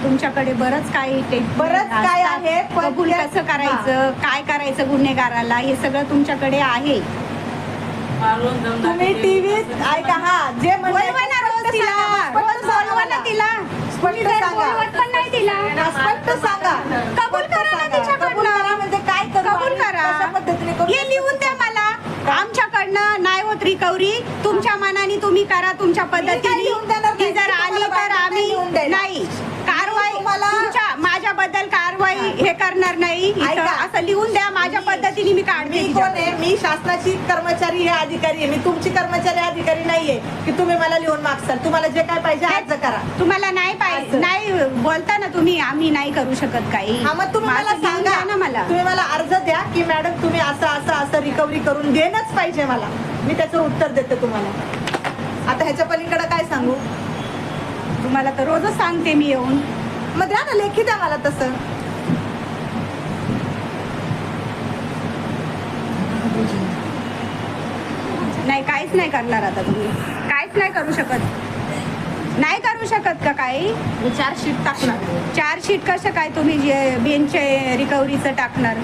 तुमच्याकडे बरंच काही आहे, पण कबूल कसं करायचं, काय करायचं गुन्हेगाराला, हे सगळं तुमच्याकडे आहे. तुम्ही टीव्हीत ऐका. जे बोलवा ना रोज तिला, रोज बोलवा ना तिला. तुम्ही जर बोलवत पण नाही तिला, स्पष्ट सांगा. कबूल करा ना तिच्याकडनं. म्हणजे काय करू, कबूल करा. कशा पद्धतीने करू? हे लिहून द्या मला. आमच्याकडनं नाही होत रिकव्हरी, तुमच्या मनाने तुम्ही करा तुमच्या पद्धतीने. लिहून देणार ती नाही. जर आली तर आम्ही लिहून द्यायला. नाही कारवाई तुमच्या माझ्याबद्दल कारवाई हे करणार नाही. इथं ऐका. असं लिहून द्या, माझ्या पद्धतीने मी काढते. मी कोण आहे? मी शासनाची कर्मचारी हे अधिकारी आहे. मी तुमची कर्मचारी अधिकारी नाहीये की तुम्ही मला लिहून मागसाल. तुम्हाला जे काय पाहिजे अर्ज करा. तुम्हाला नाही पाहिजे, नाही बोलता ना तुम्ही, आम्ही नाही करू शकत काही. हा, मग तुम्ही मला माझं लिहून सांगा द्या ना मला. तुम्ही मला अर्ज द्या की मॅडम तुम्ही असं असं असं रिकव्हरी करून देणंच पाहिजे मला. मी त्याचं उत्तर देते तुम्हाला. आता ह्याच्या पलीकडे काय सांगू? तुम्हाला तर रोजच सांगते मी येऊन. मग द्या ना, लेखी द्या मला तसं. नाही, काहीच नाही करणार आता तुम्ही, काहीच नाही करू शकत. नाही करू शकत का काही? चार्जशीट टाकणार. चार्जशीट कसं काय तुम्ही बेंच रिकव्हरीचं टाकणार?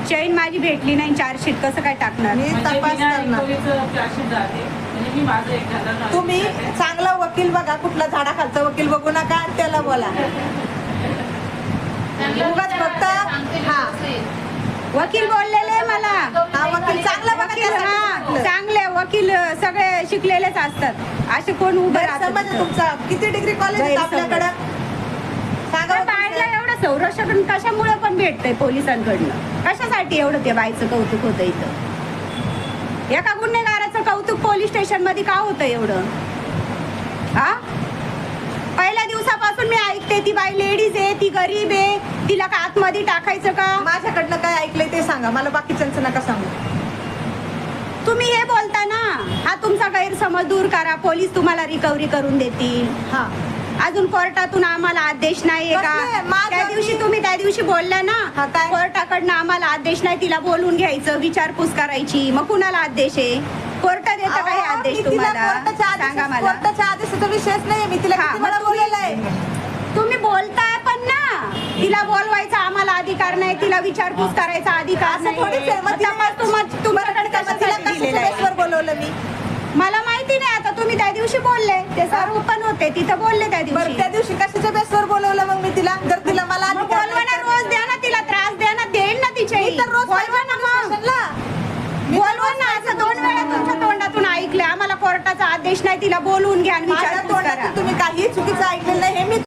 चैन माझी भेटली नाही, चार्जशीट कसं काय टाकणार? मी तपास करणार. तुम्ही चांगला वकील बघा, कुठला झाडाखालचा वकील बघू नका आणि त्याला बोला. उगाच फक्त हा वकील बोललेले मला. हा वकील चांगला बघा. वकील त्यासाठी म्हटलं. चांगले वकील सगळे शिकलेलेच असतात. असे कोण उभं गैरसमज आहे राहतात? तुमचा. किती डिग्री कॉलेज आहे गैरसमज. आपल्याकडं? सांगा पण बघू बाहेरला तुमचं. एवढं संरक्षण कशामुळे पण भेटतंय पोलिसांकडनं? कशासाठी एवढं ते बाईचं कौतुक होतं इथं? एका गुन्हेगाराचं कौतुक पोलीस स्टेशन मध्ये का होतं एवढं? हा, पहिल्या दिवसापासून मी ऐकते ती बाई लेडीज आहे, ती गरीब आहे, तिला का आतमध्ये टाकायचं का? माझ्याकडनं काय ऐकलंय ते सांगा मला, बाकीच्यांचं नका सांगू. तुम्ही हे बोलता ना, हा तुमचा गैरसमज दूर करा, पोलीस तुम्हाला रिकव्हरी करून देतील. हा, अजून कोर्टातून आम्हाला आदेश नाहीये कसले? का? माझं त्या दिवशी तुम्ही त्या दिवशी बोलल्या ना, हा, काय? कोर्टाकडनं आम्हाला आदेश नाही, तिला बोलून घ्यायचं, विचारपूस करायची. मग कुणाला आदेश आहे? कोर्ट देतं का हे अहो, आदेश मी तिला तुम्हाला? कोर्टाच्या आदेश- सांगा मला. कोर्टाच्या आदेशाचा विषयच नाहीये. मी तिला हा, किती मग वेळा बोललेलं आहे. तुम्ही बोलताय पण ना, तिला बोलवायचा आम्हाला अधिकार नाही, तिला विचारपूस करायचा अधिकार असं नाही. थोडीच आहे. मग तुमच्याकडे तिला कशासाठी कशाच्या दिलेलं आहे? बेसवर बोलवलं मी? मला माहिती नाही. आता तुम्ही त्या दिवशी बोलले, ते सर्व पण होते तिथं, बोलले त्या बरं, दिवशी. त्या दिवशी कशाच्या बेसवर बोलवलं मग मी तिला? जर तिला मला मग अधिकार बोलवा ना, नाही रोज द्या ना तिला त्रास, द्या ना, देईल ना तिच्या. मी तर रोज बोलवा ना मग. स्टेशनला. बोलवा ना. असं 2 वेळा तुमच्या तोंडातून ऐकलं, आम्हाला कोर्टाचा आदेश नाही, तिला बोलवून घ्या आणि माझ्या विचारपूस करा. तोंडातून तुम्ही काही चुकीचं ऐकलेलं नाही हे मी